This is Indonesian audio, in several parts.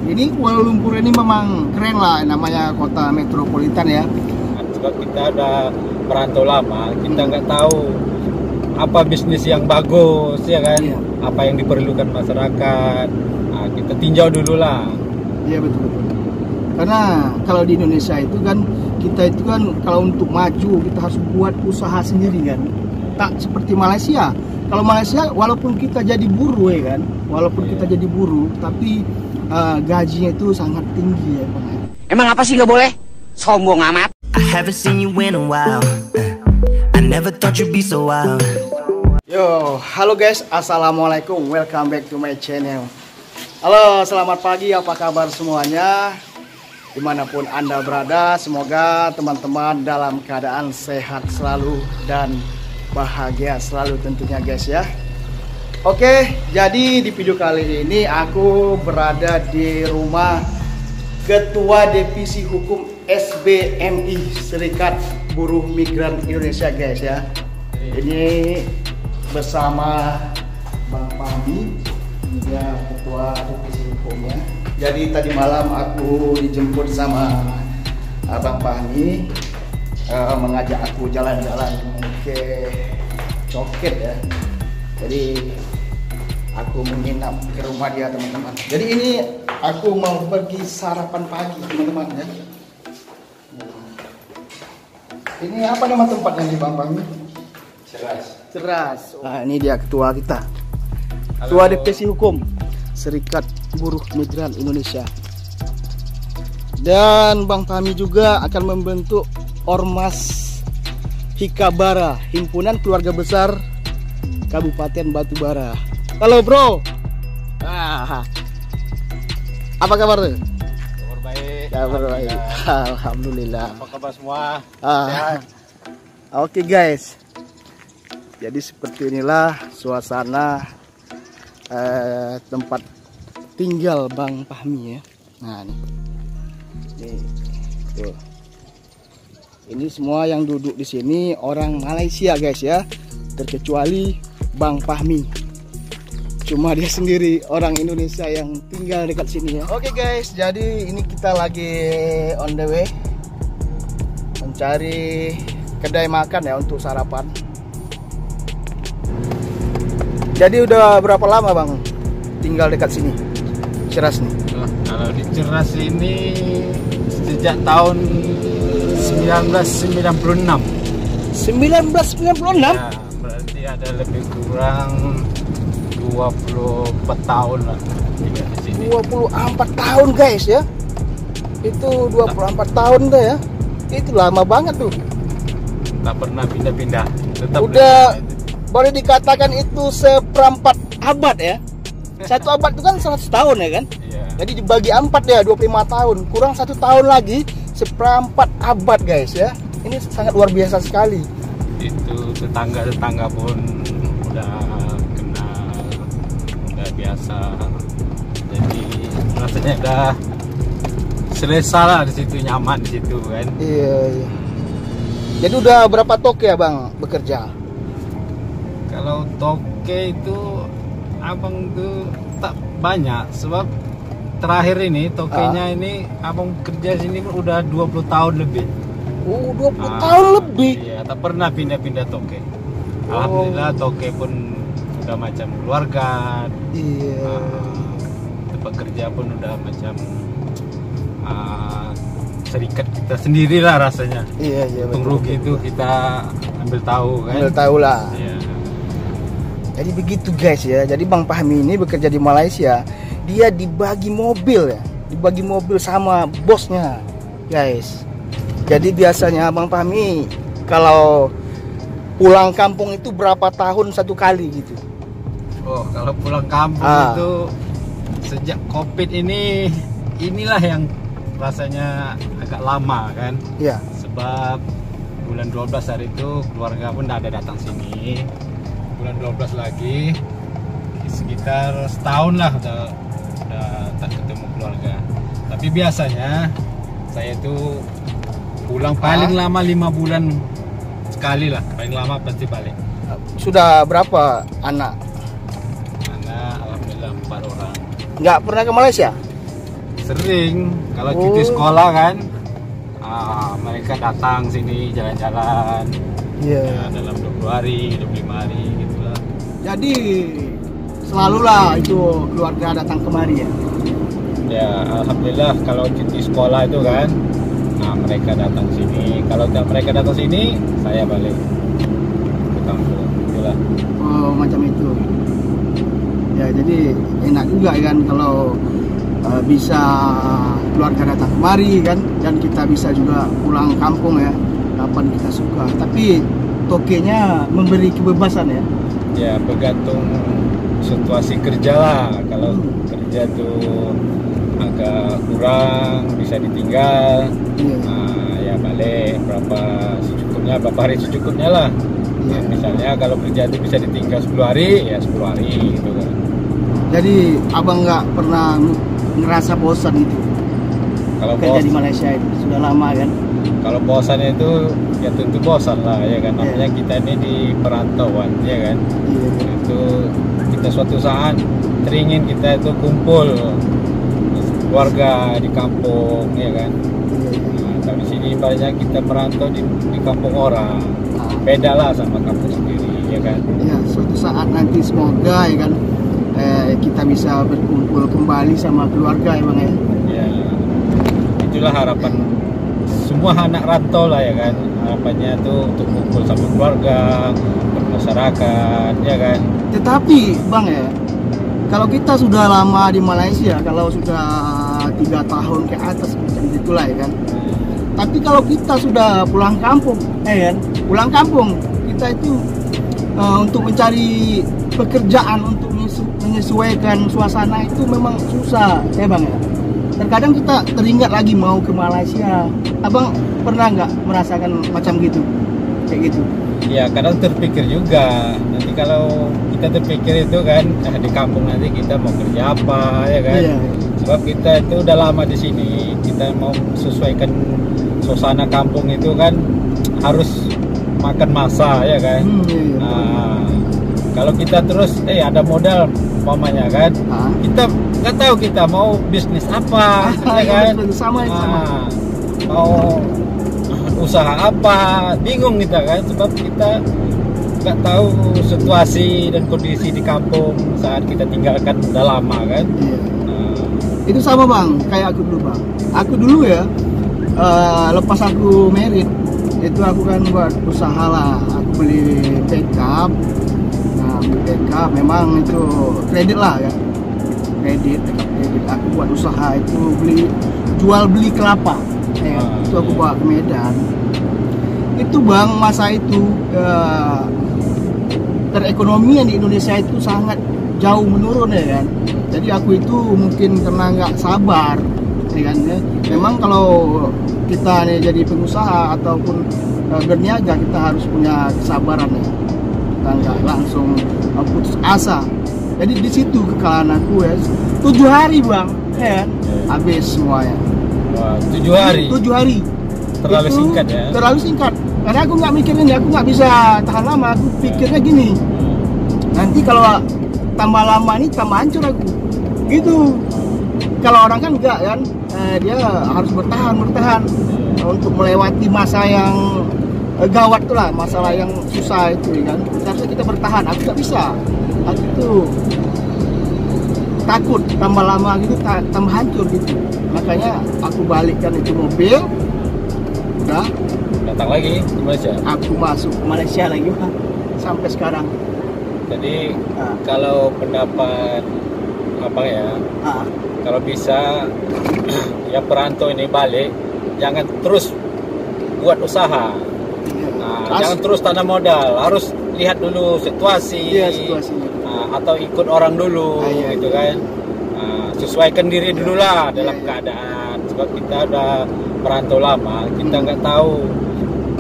Ini Kuala Lumpur ini memang keren lah, namanya kota metropolitan ya. Sebab kita udah merantau lama, kita nggak tahu apa bisnis yang bagus ya kan, apa yang diperlukan masyarakat. Nah, kita tinjau dulu lah. Iya betul. Karena kalau di Indonesia itu kan, kita itu kan kalau untuk maju kita harus buat usaha sendiri kan. Tak seperti Malaysia. Kalau Malaysia walaupun kita jadi buruh ya kan, kita jadi buruh, tapi gajinya itu sangat tinggi ya Bang. Emang apa sih nggak boleh? Sombong amat. I haven't seen you in a while. I never thought you'd be so wild. Yo, halo guys, assalamualaikum, welcome back to my channel. Halo, selamat pagi, apa kabar semuanya? Dimanapun Anda berada, semoga teman-teman dalam keadaan sehat selalu dan bahagia selalu tentunya guys ya. Oke, jadi di video kali ini aku berada di rumah Ketua Divisi Hukum SBMI, Serikat Buruh Migran Indonesia guys ya. Ini bersama Bang Fahmi, dia Ketua Divisi Hukumnya. Jadi tadi malam aku dijemput sama Abang Fahmi, mengajak aku jalan-jalan ke Coket ya. Jadi aku menginap ke rumah dia teman-teman. Jadi ini aku mau pergi sarapan pagi teman-teman ya. Ini apa nama tempatnya nih Bang Fahmi? Ceras. Nah, ini dia ketua kita. Ketua Divisi Hukum Serikat Buruh Migran Indonesia. Dan Bang Fahmi juga akan membentuk Ormas Hikabara, Himpunan Keluarga Besar Kabupaten Batubara. Halo bro. Apa kabar tuh? Kabar baik. Kabar baik. Alhamdulillah. Apa kabar semua? Oke guys. Jadi seperti inilah suasana tempat tinggal Bang Fahmi ya. Nah nih, tuh. Ini semua yang duduk di sini orang Malaysia guys ya, terkecuali Bang Fahmi. Cuma dia sendiri orang Indonesia yang tinggal dekat sini ya. Oke guys, jadi ini kita lagi on the way mencari kedai makan ya untuk sarapan. Jadi udah berapa lama Bang tinggal dekat sini, Ceras nih? Kalau di Ceras ini sejak tahun 1996. 1996? Ya, berarti ada lebih kurang 24 tahun lah tinggal di sini. 24 tahun guys ya. Itu 24 tahun tuh ya. Itu lama banget tuh. Tak pernah pindah-pindah. Tetap udah boleh dikatakan itu seperempat abad ya. Satu abad itu kan 100 tahun ya kan? Iya. Jadi dibagi 4 ya, 25 tahun. Kurang 1 tahun lagi, seperempat abad guys ya. Ini sangat luar biasa sekali. Itu tetangga-tetangga pun udah kenal, udah biasa. Jadi rasanya udah selesai lah di situ, nyaman di situ kan. Iya. Jadi udah berapa toke ya Bang bekerja? Kalau toke itu abang tuh tak banyak, sebab terakhir ini tokenya ini abang kerja sini pun udah 20 tahun lebih. 20 tahun lebih? Iya, tak pernah pindah-pindah toke. Alhamdulillah toke pun udah macam keluarga. Iya. Tempat kerja pun udah macam serikat kita sendiri lah rasanya. Iya. Untung rugi itu kita ambil tahu kan. Ambil tahu lah. Iya. Jadi begitu guys ya. Jadi Bang Fahmi ini bekerja di Malaysia. Dia dibagi mobil ya. Dibagi mobil sama bosnya guys. Jadi biasanya Bang Fahmi kalau pulang kampung itu berapa tahun satu kali gitu? Oh, kalau pulang kampung itu sejak Covid inilah yang rasanya agak lama kan. Iya. Sebab bulan 12 hari itu keluarga pun ada datang sini. Bulan 12 lagi sekitar setahun lah udah tak ketemu keluarga. Tapi biasanya saya itu pulang paling lama 5 bulan sekali lah, paling lama pasti balik. Sudah berapa anak? Anak alhamdulillah 4 orang. Nggak pernah ke Malaysia? Sering, kalau cuti sekolah kan, mereka datang sini jalan-jalan. Iya. Ya, dalam 20 hari, 25 hari gitulah. Jadi selalulah itu keluarga datang kemari ya. Ya, alhamdulillah kalau cuti sekolah itu kan, mereka datang sini. Kalau mereka datang sini, saya balik ke kampung. Itulah. Oh, macam itu. Ya, jadi enak juga kan kalau bisa keluarga datang kemari kan, dan kita bisa juga pulang kampung ya kapan kita suka. Tapi tokenya memberi kebebasan ya. Ya, bergantung situasi kerja lah. Kalau kerja tuh agak kurang, bisa ditinggal. Ya balik berapa hari secukupnya lah. Iya. Misalnya kalau kerja itu bisa ditinggal 10 hari, ya 10 hari gitu kan. Jadi abang nggak pernah ngerasa bosan gitu Kalau kerja di Malaysia itu sudah lama kan? Kalau bosan itu ya tentu bosan lah ya kan. Namanya kita ini di perantauan ya kan. Iya. Itu kita suatu saat teringin kita itu kumpul keluarga di kampung ya kan. Tapi sini banyak kita merantau di kampung orang. Beda lah sama kampung sendiri ya kan. Ya, suatu saat nanti semoga ya kan kita bisa berkumpul kembali sama keluarga ya bang ya. Ya, itulah harapan semua anak rantau lah ya kan. Harapannya tuh untuk kumpul sama keluarga, bermasyarakat ya kan. Tetapi bang ya, kalau kita sudah lama di Malaysia, kalau sudah 3 tahun ke atas macam itulah ya kan. Tapi kalau kita sudah pulang kampung, pulang kampung kita itu untuk mencari pekerjaan, untuk menyesuaikan suasana itu memang susah ya bang ya. Terkadang kita teringat lagi mau ke Malaysia. Abang pernah nggak merasakan macam gitu, kayak gitu? Ya kadang terpikir juga. Nanti kalau kita terpikir itu kan di kampung nanti kita mau kerja apa ya kan? Iya. Sebab kita itu udah lama di sini, kita mau sesuaikan suasana kampung itu kan harus makan masa ya kan. Iya. Kalau kita terus ada modal umpamanya kan, kita nggak tahu kita mau bisnis apa ya kan. Sama. Mau usaha apa, bingung kita kan, sebab kita nggak tahu situasi dan kondisi di kampung saat kita tinggalkan udah lama kan. Itu sama bang, kayak aku dulu bang. Aku dulu ya, lepas aku merit, itu aku kan buat usaha lah. Aku beli pickup. Nah, beli pickup memang itu kredit lah ya. Kredit aku buat usaha itu jual beli kelapa. Itu aku bawa ke Medan. Itu bang, masa itu perekonomian di Indonesia itu sangat jauh menurun ya kan. Jadi aku itu mungkin karena nggak sabar ya kan. Memang kalau kita nih jadi pengusaha ataupun berniaga, kita harus punya kesabaran ya. Kita nggak langsung putus asa. Jadi di situ kekalahan aku ya 7 hari bang ya kan? Habis semuanya. Wah, 7 hari. 7 hari. Terlalu Itu singkat ya. Terlalu singkat. Karena aku nggak mikirin ya, aku nggak bisa tahan lama. Aku pikirnya gini, nanti kalau tambah lama nih tambah hancur aku. Gitu. Kalau orang kan enggak kan, dia harus bertahan untuk melewati masa yang gawat tuh lah, masalah yang susah itu kan. Harusnya kita bertahan. Aku nggak bisa. Aku tuh takut tambah lama gitu tambah hancur gitu. Makanya aku balikkan itu mobil. Udah Datang lagi ke Malaysia. aku masuk ke Malaysia lagi Pak, sampai sekarang. Jadi kalau pendapat apa ya, kalau bisa ya perantau ini balik, jangan terus buat usaha. Jangan terus tanam modal, harus lihat dulu situasi. Iya, situasinya. Atau ikut orang dulu gitu kan. Sesuaikan diri dulu lah dalam keadaan, sebab kita udah perantau lama, kita nggak tahu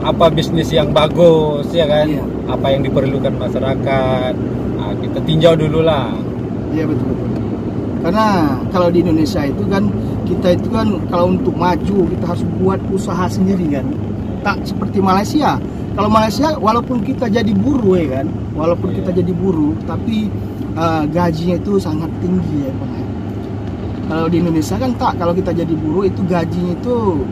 apa bisnis yang bagus ya kan, apa yang diperlukan masyarakat. Kita tinjau dulu lah. Iya betul. Karena kalau di Indonesia itu kan, kita itu kan kalau untuk maju kita harus buat usaha sendiri kan. Tak seperti Malaysia. Kalau Malaysia walaupun kita jadi buruh ya kan, tapi gajinya itu sangat tinggi ya Bang. Kalau di Indonesia kan tak, kalau kita jadi buruh itu gajinya itu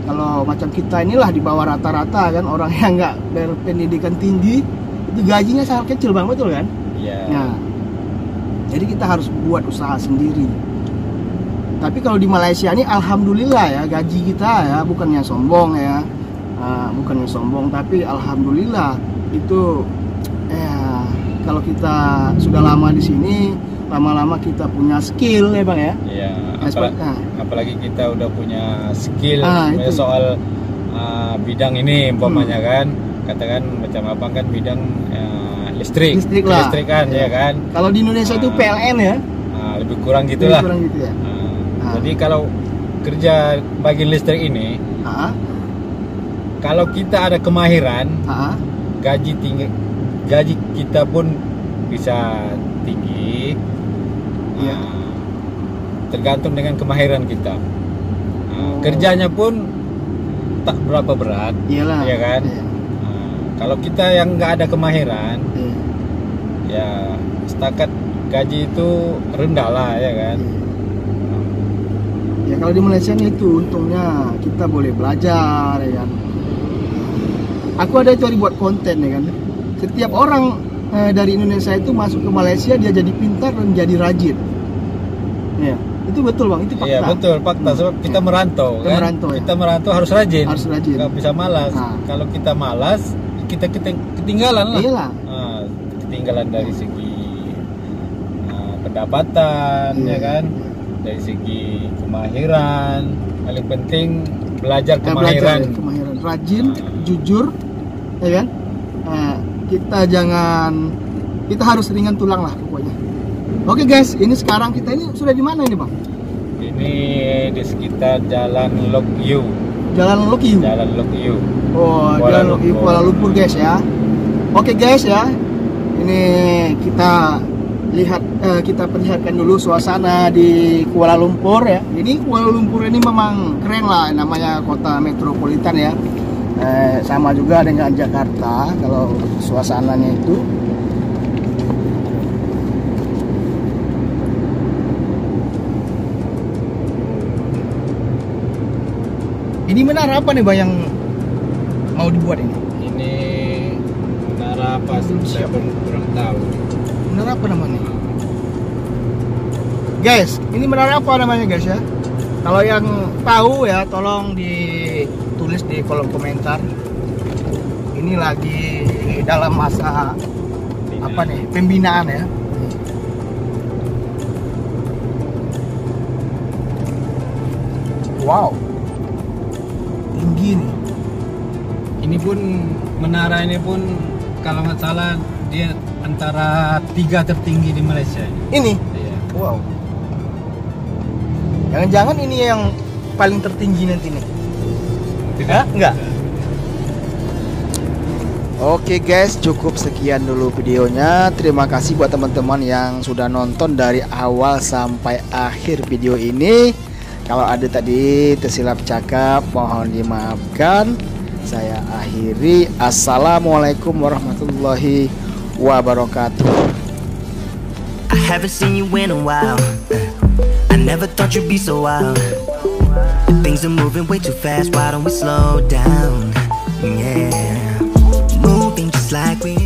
kalau macam kita inilah di bawah rata-rata kan, orang yang nggak berpendidikan tinggi itu gajinya sangat kecil bang, betul kan? Iya. Nah, jadi kita harus buat usaha sendiri. Tapi kalau di Malaysia ini alhamdulillah ya, gaji kita ya bukannya sombong ya, bukannya sombong, tapi alhamdulillah itu ya, kalau kita sudah lama di sini, lama-lama kita punya skill ya bang ya. Iya. Nah, Apalagi kita udah punya skill itu. soal bidang ini umpamanya kan, katakan macam apa kan bidang listrik lah. Listrik kan ya kan. Kalau di Indonesia itu PLN ya. Lebih kurang gitulah. Lebih kurang gitu ya. Jadi kalau kerja bagi listrik ini, kalau kita ada kemahiran, gaji kita pun bisa tinggi. Iya. Tergantung dengan kemahiran kita. Kerjanya pun tak berapa berat. Iyalah. Ya kan. Iya. Kalau kita yang nggak ada kemahiran, Iya. ya setakat gaji itu rendah lah ya kan. Ya kalau di Malaysia itu untungnya kita boleh belajar ya kan. Aku ada cari buat konten ya kan. Setiap orang dari Indonesia itu masuk ke Malaysia dia jadi pintar dan jadi rajin. Ya, itu betul bang, itu fakta. Iya betul fakta. Sebab kita merantau Kita kan. merantau, ya. Kita merantau harus rajin. Harus rajin. Nggak bisa malas. Kalau kita malas, kita ketinggalan lah. Iyalah. Ketinggalan dari segi pendapatan ya kan. Dari segi kemahiran, paling penting belajar kemahiran. Kemahiran, rajin, jujur, ya kan? Kita harus ringan tulang lah pokoknya. Oke guys, ini sekarang kita ini sudah di mana ini bang? Ini di sekitar Jalan Lok Yu. Jalan Lok Yu. Jalan Lok Yu. Oh, Jalan Lok Yu Kuala Lumpur guys ya. Oke guys ya, ini kita lihat, kita perlihatkan dulu suasana di Kuala Lumpur ya. Ini Kuala Lumpur ini memang keren lah, namanya kota metropolitan ya. Sama juga dengan Jakarta kalau suasananya itu. Ini menara apa nih bang yang mau dibuat ini? Ini menara apa? Saya pun kurang tahu. Menara apa namanya? Guys, ini menara apa namanya guys ya? Kalau yang tahu ya tolong ditulis di kolom komentar. Ini lagi dalam masa apa nih? Pembinaan ya. Wow. Tinggi nih. Ini pun menara ini pun kalau nggak salah dia antara 3 tertinggi di Malaysia. Ini. Iya. Wow. Jangan-jangan ini yang paling tertinggi nanti nih. Tidak? Enggak. Oke guys, cukup sekian dulu videonya. Terima kasih buat teman-teman yang sudah nonton dari awal sampai akhir video ini. Kalau ada tadi tersilap cakap, mohon dimaafkan. Saya akhiri. Assalamualaikum warahmatullahi wabarakatuh. I haven't seen you in a while. I never thought you'd be so wild. Things are moving way too fast. Why don't we slow down? Yeah, moving just like we